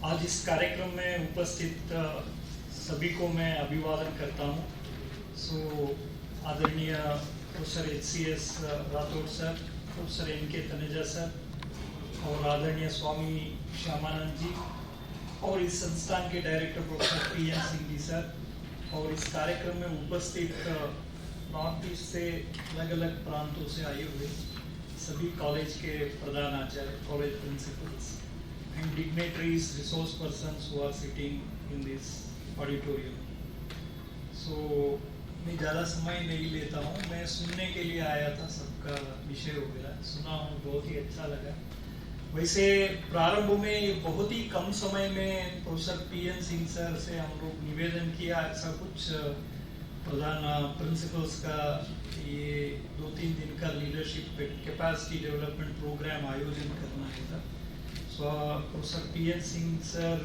आज इस कार्यक्रम में उपस्थित सभी को मैं अभिवादन करता हूँ। आदरणीय professor HCS Rathore sir, professor NK Taneja sir और आदरणीय स्वामी श्यामानंद जी और इस संस्थान के director professor PN Singh ji sir और इस कार्यक्रम में उपस्थित नॉर्थ ईस्ट से अलग अलग प्रांतों से आए हुए सभी कॉलेज के प्रधान आचार्य, college principals and dignitaries, resource persons who are sitting in this auditorium. मैं ज़्यादा समय नहीं लेता हूँ, मैं सुनने के लिए आया था, सबका विषय वगैरह सुना हूँ, बहुत ही अच्छा लगा। वैसे प्रारंभ में बहुत ही कम समय में प्रोफेसर PN सिंह सर से हम लोग निवेदन किया, ऐसा कुछ प्रधान प्रिंसिपल्स का ये 2-3 दिन का लीडरशिप कैपेसिटी डेवलपमेंट प्रोग्राम आयोजन करना है था। प्रोफेसर PN सिंह सर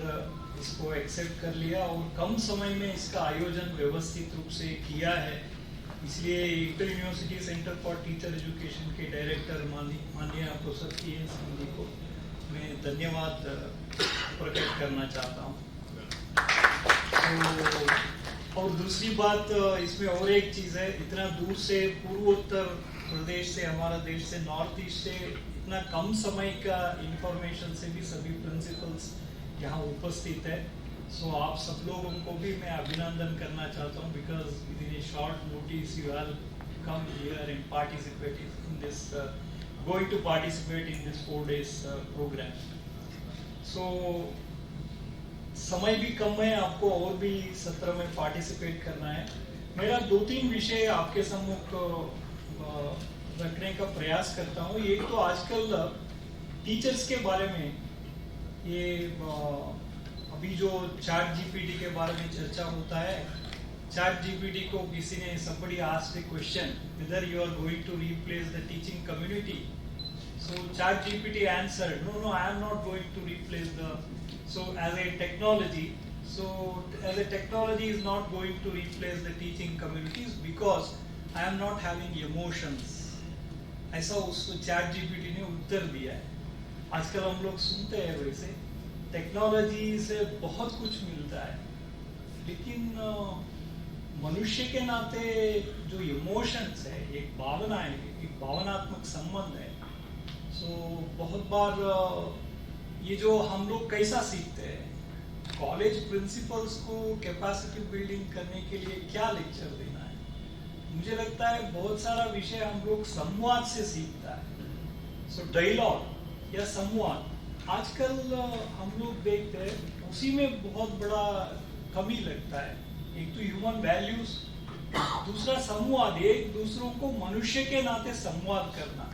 इसको एक्सेप्ट कर लिया और कम समय में इसका आयोजन व्यवस्थित रूप से किया है। इसलिए inter university centre for teacher education के डायरेक्टर माननीय प्रोफेसर PN सिंह जी को मैं धन्यवाद प्रकट करना चाहता हूँ। और दूसरी बात इसमें और एक चीज़ है, इतना दूर से पूर्वोत्तर प्रदेश से, हमारा देश से, नॉर्थ ईस्ट से इतना कम समय का इंफॉर्मेशन से भी सभी प्रिंसिपल्स यहाँ उपस्थित है। आप सब लोगों को भी मैं अभिनंदन करना चाहता हूँ because in a short notice you have come here and participated in this going to participate in this 4 days programme. समय भी कम है, आपको और भी सत्र में पार्टिसिपेट करना है। मेरा 2-3 विषय आपके सम्मुख रखने का प्रयास करता हूँ। एक तो आजकल टीचर्स के बारे में ये अभी जो चैट GPT के बारे में चर्चा होता है, चैट GPT को किसी ने somebody asked a question whether you are going to replace the teaching community. Chat GPT answered, no, I am not going to replace as a technology is not going to replace the teaching communities because I am not having emotions. ऐसा उसको chat GPT ने उत्तर दिया है। आजकल हम लोग सुनते हैं वैसे टेक्नोलॉजी से बहुत कुछ मिलता है, लेकिन मनुष्य के नाते जो इमोशंस है, एक भावना है, एक भावनात्मक संबंध है। बहुत बार ये जो हम लोग कैसा सीखते हैं, कॉलेज प्रिंसिपल्स को कैपेसिटी बिल्डिंग करने के लिए क्या लेक्चर देना है, मुझे लगता है बहुत सारा विषय हम लोग संवाद से सीखता है। डायलॉग या संवाद आजकल हम लोग देखते हैं, उसी में बहुत बड़ा कमी लगता है। एक तो ह्यूमन वैल्यूज, दूसरा संवाद, एक दूसरों को मनुष्य के नाते संवाद करना।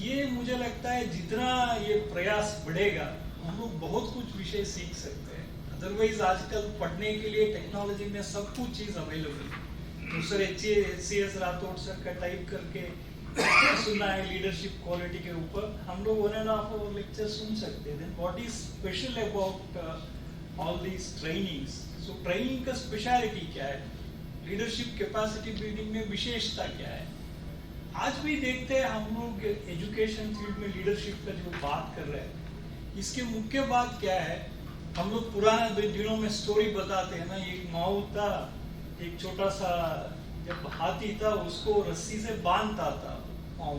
ये मुझे लगता है जितना ये प्रयास बढ़ेगा हम लोग बहुत कुछ विषय सीख सकते हैं। अदरवाइज आजकल पढ़ने के लिए टेक्नोलॉजी में सब कुछ चीज़ अवेलेबल है। दूसरे HCS राठौड़ सर का टाइप करके सुनना है लीडरशिप क्वालिटी के ऊपर, हम लोग 1.5 hour लेक्चर सुन सकते हैं। Then what is special about all these trainings? Training का स्पेशलिटी क्या है, लीडरशिप कैपेसिटी बिल्डिंग में विशेषता क्या है? आज भी देखते हैं हम लोग एजुकेशन फील्ड में लीडरशिप का जो बात कर रहे हैं, इसके मुख्य बात क्या है? हम लोग पुराने दिनों में स्टोरी बताते हैं ना, एक माऊ था, एक छोटा सा जब हाथी था उसको रस्सी से बांधता था माऊ,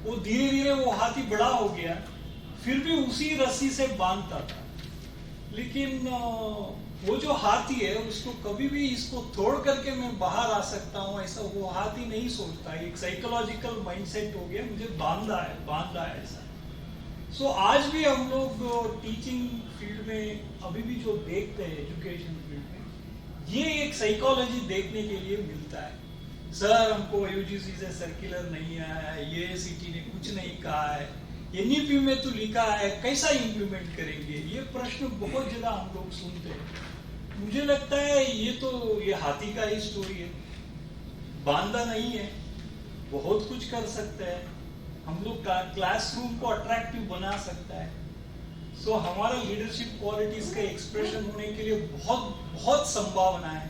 वो धीरे धीरे वो हाथी बड़ा हो गया, फिर भी उसी रस्सी से बांधता था। लेकिन वो जो हाथी है उसको कभी भी इसको तोड़ करके मैं बाहर आ सकता हूँ ऐसा वो हाथी नहीं सोचता। एक साइकोलॉजिकल माइंडसेट हो गया, मुझे बांधा है ऐसा। आज भी हम लोग टीचिंग फील्ड में अभी भी जो देखते हैं एजुकेशन फील्ड में, ये एक साइकोलॉजी देखने के लिए मिलता है। सर हमको UGC से सर्कुलर नहीं आया है, AICTE ने कुछ नहीं कहा है, NEP में तो लिखा है, कैसा इम्प्लीमेंट करेंगे? ये प्रश्न बहुत ज्यादा हम लोग सुनते हैं। मुझे लगता है ये हाथी का ही स्टोरी है, बांधा नहीं है, बहुत कुछ कर सकते हैं हम लोग। क्लासरूम को अट्रैक्टिव बना सकता है। हमारा लीडरशिप क्वालिटीज का एक्सप्रेशन होने के लिए बहुत संभावना है।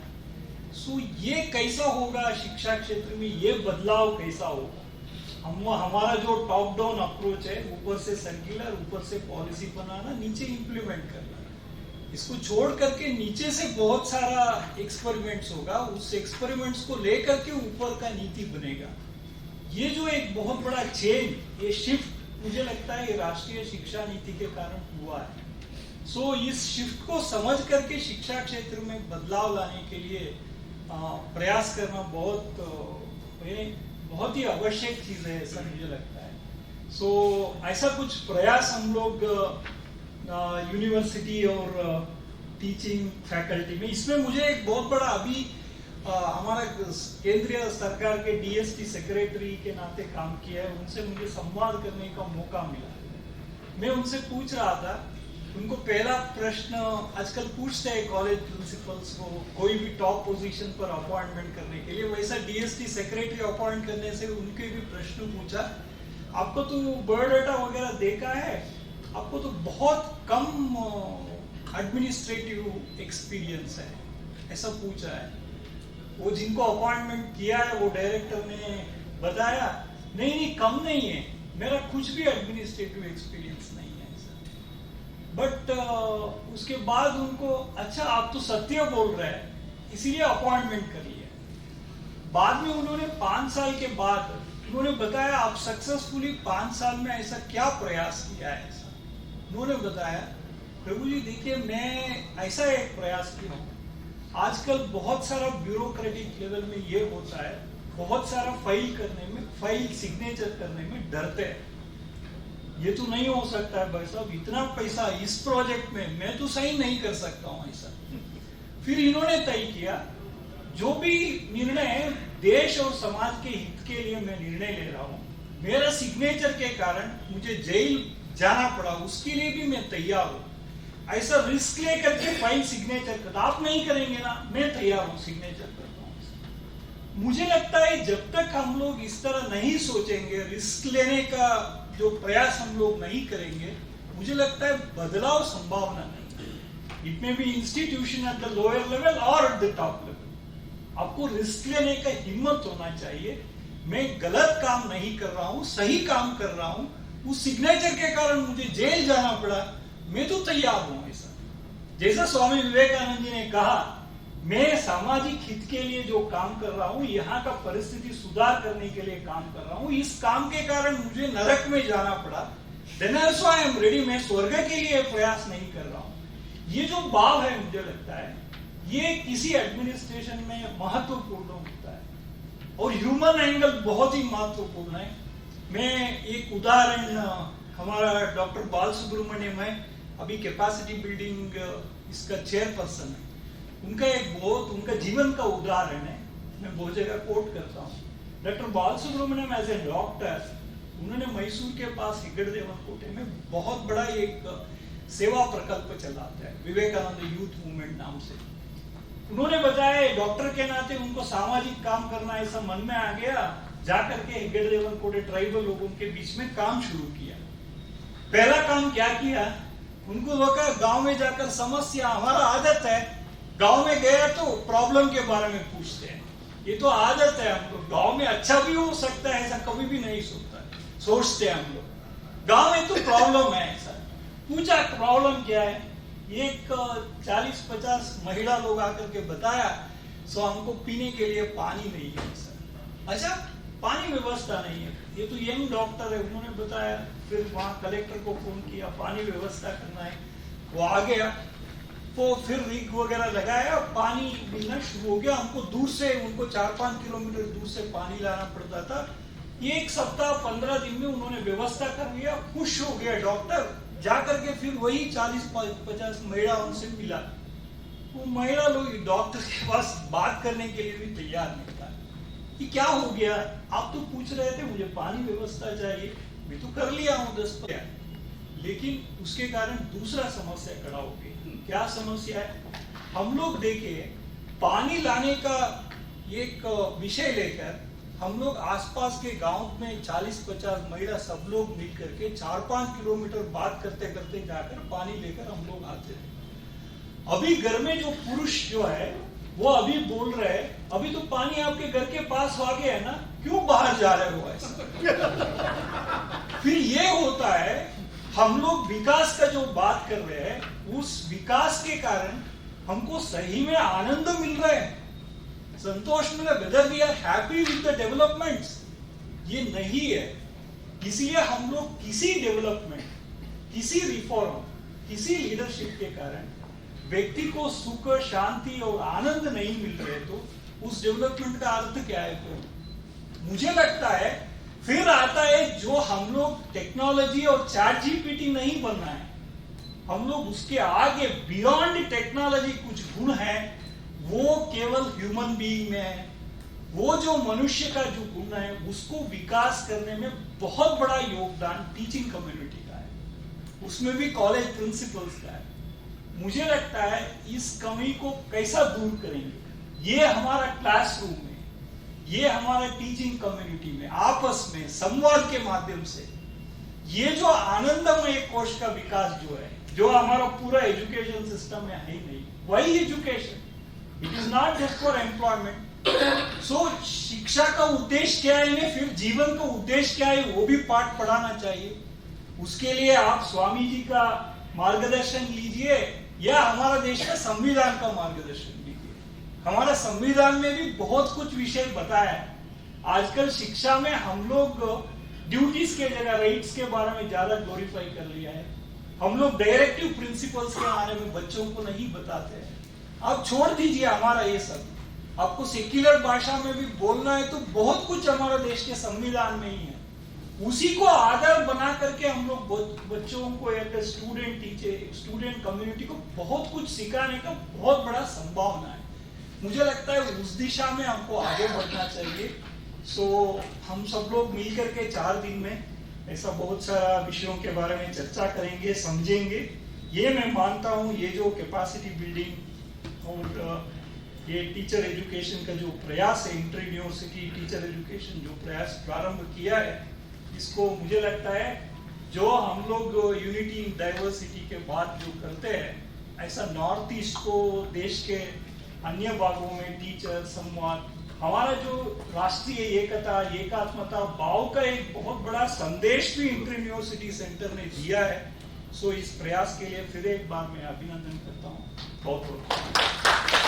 ये कैसा होगा शिक्षा क्षेत्र में, ये बदलाव कैसा होगा? हमारा जो टॉप डाउन अप्रोच है, ऊपर से सर्कुलर, ऊपर से पॉलिसी बनाना, नीचे इंप्लीमेंट करना, इसको छोड़ करके नीचे से बहुत सारा एक्सपेरिमेंट्स होगा, उस एक्सपेरिमेंट्स को लेकर के ऊपर का नीति बनेगा। ये जो एक बहुत बड़ा चेंज, ये शिफ्ट मुझे लगता है ये राष्ट्रीय शिक्षा नीति के कारण हुआ है। सो इस शिफ्ट को समझ करके शिक्षा क्षेत्र में बदलाव लाने के लिए प्रयास करना बहुत ही आवश्यक चीज है, ऐसा मुझे लगता है। सो ऐसा कुछ प्रयास हम लोग यूनिवर्सिटी और टीचिंग फैकल्टी में, इसमें मुझे एक बहुत बड़ा अभी हमारा केंद्रीय सरकार के डीएसटी सेक्रेटरी के नाते काम किया है, उनसे मुझे संवाद करने का मौका मिला। मैं उनसे पूछ रहा था, उनको पहला प्रश्न आजकल पूछते हैं कॉलेज प्रिंसिपल्स को कोई भी टॉप पोजीशन पर अपॉइंटमेंट करने के लिए, वैसा डीएसटी सेक्रेटरी अपॉइंट करने से उनके भी प्रश्न पूछा, आपको तो बायोडाटा वगैरह देखा है, आपको तो बहुत कम एडमिनिस्ट्रेटिव एक्सपीरियंस है, ऐसा पूछा है। वो जिनको अपॉइंटमेंट किया है वो डायरेक्टर ने बताया नहीं कम नहीं है, मेरा कुछ भी एडमिनिस्ट्रेटिव एक्सपीरियंस नहीं है ऐसा। बट उसके बाद उनको अच्छा आप तो सत्य बोल रहे हैं इसीलिए अपॉइंटमेंट कर लिया। बाद में उन्होंने 5 साल के बाद उन्होंने बताया आप सक्सेसफुली 5 साल में ऐसा क्या प्रयास किया है। ऐसा उन्होंने बताया, प्रभु जी देखिए मैं ऐसा एक प्रयास किया हूँ, आजकल बहुत सारा ब्यूरोक्रेटिक लेवल में ये होता है, बहुत सारा फाइल सिग्नेचर करने में डरते हैं, ये तो नहीं हो सकता है भाई साहब, इतना पैसा इस प्रोजेक्ट में मैं तो सही नहीं कर सकता हूँ ऐसा। फिर इन्होंने तय किया जो भी निर्णय देश और समाज के हित के लिए मैं निर्णय ले रहा हूँ, मेरा सिग्नेचर के कारण मुझे जेल जाना पड़ा उसके लिए भी मैं तैयार हूँ। ऐसा रिस्क लेकर के फाइल सिग्नेचर करता, आप नहीं करेंगे ना, मैं तैयार हूँ सिग्नेचर करता हूँ। मुझे लगता है जब तक हम लोग इस तरह नहीं सोचेंगे, रिस्क लेने का जो प्रयास हम लोग नहीं करेंगे, मुझे लगता है बदलाव संभावना नहीं। It may be institution at the lower level और एट द टॉप लेवल, आपको रिस्क लेने का हिम्मत होना चाहिए। मैं गलत काम नहीं कर रहा हूँ, सही काम कर रहा हूँ, उस सिग्नेचर के कारण मुझे जेल जाना पड़ा, मैं तो तैयार हूं ऐसा। जैसा स्वामी विवेकानंद जी ने कहा, मैं सामाजिक हित के लिए जो काम कर रहा हूं, यहाँ का परिस्थिति सुधार करने के लिए काम कर रहा हूं, इस काम के कारण मुझे नरक में जाना पड़ा, then also I am ready, मैं स्वर्ग के लिए प्रयास नहीं कर रहा हूं। ये जो भाव है मुझे लगता है ये किसी एडमिनिस्ट्रेशन में महत्वपूर्ण होता है और ह्यूमन एंगल बहुत ही महत्वपूर्ण है। मैं एक उदाहरण, हमारा डॉक्टर बाल सुब्रमण्यम है, अभी कैपेसिटी बिल्डिंग इसका चेयरपर्सन है, उनका जीवन का उदाहरण है, मैं बहुत जगह कोट करता हूँ। डॉक्टर बाल सुब्रमण्यम एज ए डॉक्टर, उन्होंने मैसूर के पास हिगड़देवन कोटे में बहुत बड़ा एक सेवा प्रकल्प चलाता है, विवेकानंद यूथ मूवमेंट नाम से। उन्होंने बताया डॉक्टर के नाते उनको सामाजिक काम करना ऐसा मन में आ गया, जाकर के हिगड़देवन कोटे ट्राइबल लोगों के बीच में काम शुरू किया। पहला काम क्या किया, उनको रोका, गांव में जाकर समस्या, हमारा आदत है गांव में गया तो प्रॉब्लम के बारे में पूछते हैं, ये तो आदत है हम लोग, गांव में अच्छा भी हो सकता है ऐसा कभी भी नहीं सोचते हैं हम लोग, गांव में तो प्रॉब्लम है ऐसा। पूछा प्रॉब्लम क्या है, एक 40-50 महिला लोग आकर के बताया, सो हमको पीने के लिए पानी नहीं है सर। अच्छा पानी व्यवस्था नहीं है, ये तो यंग डॉक्टर है, उन्होंने बताया। फिर वहाँ कलेक्टर को फोन किया, पानी व्यवस्था करना है, वो आ गया, तो फिर रिग वगैरह लगाया, पानी मिलना शुरू हो गया। हमको दूर से, उनको 4-5 किलोमीटर दूर से पानी लाना पड़ता था। 1 सप्ताह 15 दिन में उन्होंने व्यवस्था कर लिया, खुश हो गया डॉक्टर। जाकर के फिर वही 40-50 महिला उनसे मिला, वो महिला लोग डॉक्टर के पास बात करने के लिए भी तैयार नहीं था कि क्या हो गया, आप तो पूछ रहे थे मुझे पानी व्यवस्था चाहिए, मैं तो कर लिया हूँ 10 लेकिन उसके कारण दूसरा समस्या खड़ा हो गई। क्या समस्या है, हम लोग देखिए पानी लाने का एक विषय लेकर हम लोग आसपास के गांव में 40-50 महिला सब लोग मिल करके 4-5 किलोमीटर बात करते करते जाकर पानी लेकर हम लोग आते थे। अभी घर में जो पुरुष जो है वो अभी बोल रहे हैं अभी तो पानी आपके घर के पास आ गया है ना, क्यों बाहर जा रहे हो ऐसा। फिर ये होता है हम लोग विकास का जो बात कर रहे हैं उस विकास के कारण हमको सही में आनंद मिल रहा है, संतोष मिल रहा है, whether we are happy with the developments, ये नहीं है। इसलिए हम लोग किसी डेवलपमेंट, किसी रिफॉर्म, किसी लीडरशिप के कारण व्यक्ति को सुख, शांति और आनंद नहीं मिल रहे तो उस डेवलपमेंट का अर्थ क्या है? फिर मुझे लगता है फिर आता है जो हम लोग टेक्नोलॉजी और चैट जीपीटी नहीं बनना है, हम लोग उसके आगे बियॉन्ड टेक्नोलॉजी कुछ गुण है वो केवल ह्यूमन बीइंग में है। वो जो मनुष्य का जो गुण है उसको विकास करने में बहुत बड़ा योगदान टीचिंग कम्युनिटी का है, उसमें भी कॉलेज प्रिंसिपल्स का है। मुझे लगता है इस कमी को कैसा दूर करेंगे, ये हमारा क्लासरूम में, ये हमारा टीचिंग कम्युनिटी में आपस में संवाद के माध्यम से ये जो आनंदमय कोश का विकास जो है, जो हमारा पूरा एजुकेशन सिस्टम में है ही नहीं, वही education, it is not just for employment. So शिक्षा का उद्देश्य क्या है, फिर जीवन का उद्देश्य क्या है वो भी पाठ पढ़ाना चाहिए। उसके लिए आप स्वामी जी का मार्गदर्शन लीजिए या हमारा देश का संविधान का मार्गदर्शन लीजिए। हमारा संविधान में भी बहुत कुछ विषय बताया है। आजकल शिक्षा में हम लोग ड्यूटीज के जगह राइट्स के बारे में ज्यादा ग्लोरीफाई कर लिया है। हम लोग डायरेक्टिव प्रिंसिपल्स के बारे में बच्चों को नहीं बताते हैं। आप छोड़ दीजिए हमारा ये सब, आपको सेक्युलर भाषा में भी बोलना है तो बहुत कुछ हमारे देश के संविधान में ही है, उसी को आधार बना करके हम लोग बच्चों को एक स्टूडेंट टीचर, स्टूडेंट कम्युनिटी को बहुत कुछ सिखाने का बहुत बड़ा संभावना है। मुझे लगता है उस दिशा में हमको आगे बढ़ना चाहिए। सो हम सब लोग मिलकर के 4 दिन में ऐसा बहुत सारा विषयों के बारे में चर्चा करेंगे, समझेंगे। ये मैं मानता हूँ ये जो कैपेसिटी बिल्डिंग और ये टीचर एजुकेशन का जो प्रयास है, इंटर यूनिवर्सिटी टीचर एजुकेशन जो प्रयास प्रारंभ किया है, इसको मुझे लगता है जो हम लोग यूनिटी इन डाइवर्सिटी के बाद जो करते हैं, ऐसा नॉर्थ ईस्ट को देश के अन्य भागों में टीचर संवाद, हमारा जो राष्ट्रीय एकता, एकात्मता भाव का एक बहुत बड़ा संदेश भी इंटर यूनिवर्सिटी सेंटर ने दिया है। सो इस प्रयास के लिए फिर एक बार मैं अभिनंदन करता हूँ। बहुत बहुत